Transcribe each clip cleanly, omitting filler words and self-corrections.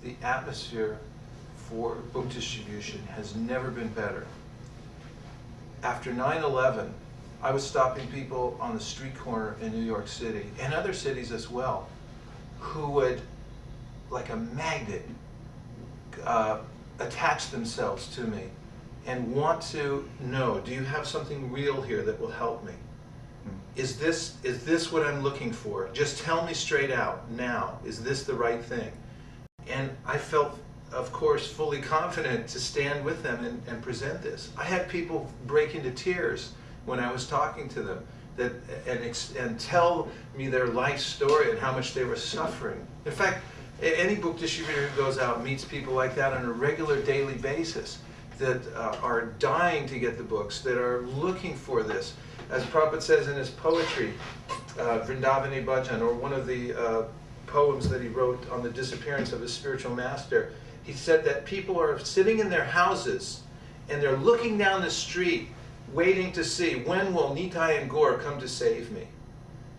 the atmosphere for book distribution has never been better. After 9/11, I was stopping people on the street corner in New York City, and other cities as well, who would, like a magnet, attach themselves to me and want to know, do you have something real here that will help me? Is this what I'm looking for? Just tell me straight out now. Is this the right thing? And I felt, of course, fully confident to stand with them and present this. I had people break into tears when I was talking to them and tell me their life story and how much they were suffering. In fact, any book distributor who goes out meets people like that on a regular daily basis that are dying to get the books, that are looking for this. As Prabhupada says in his poetry, Vrindavani Bhajan, or one of the poems that he wrote on the disappearance of his spiritual master, he said that people are sitting in their houses and they're looking down the street waiting to see, when will Nitai and Gaur come to save me?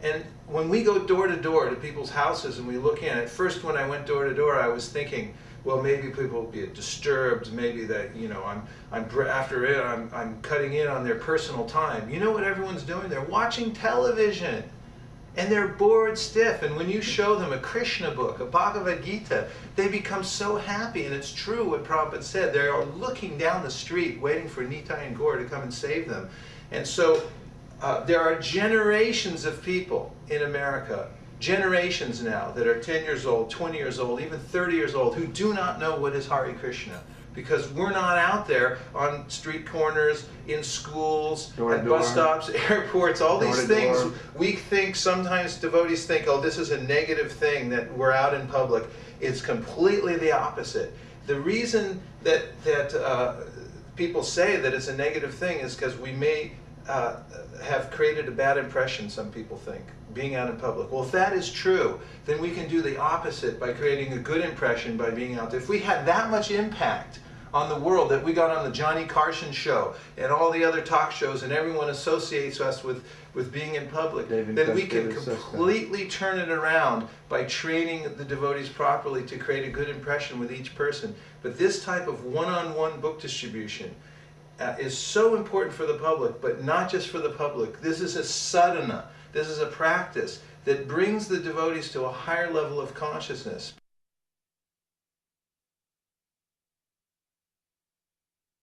And when we go door to door to people's houses and we look in, at first when I went door to door I was thinking, well, maybe people will be disturbed, maybe that, you know, I'm cutting in on their personal time. You know what everyone's doing? They're watching television and they're bored stiff. And when you show them a Krishna book, a Bhagavad Gita, they become so happy. And it's true what Prabhupada said. They are looking down the street waiting for Nitai and Gaur to come and save them. And so there are generations of people in America, generations now, that are 10 years old, 20 years old, even 30 years old, who do not know what is Hare Krishna. Because we're not out there on street corners, in schools, at bus stops, airports, all these things. We think, sometimes devotees think, oh, this is a negative thing that we're out in public. It's completely the opposite. The reason that people say that it's a negative thing is because we may have created a bad impression, some people think, being out in public. Well, if that is true, then we can do the opposite by creating a good impression by being out there. If we had that much impact on the world that we got on the Johnny Carson show and all the other talk shows, and everyone associates us with being in public, then we can completely turn it around by training the devotees properly to create a good impression with each person. But this type of one-on-one book distribution is so important for the public, but not just for the public. This is a sadhana. This is a practice that brings the devotees to a higher level of consciousness.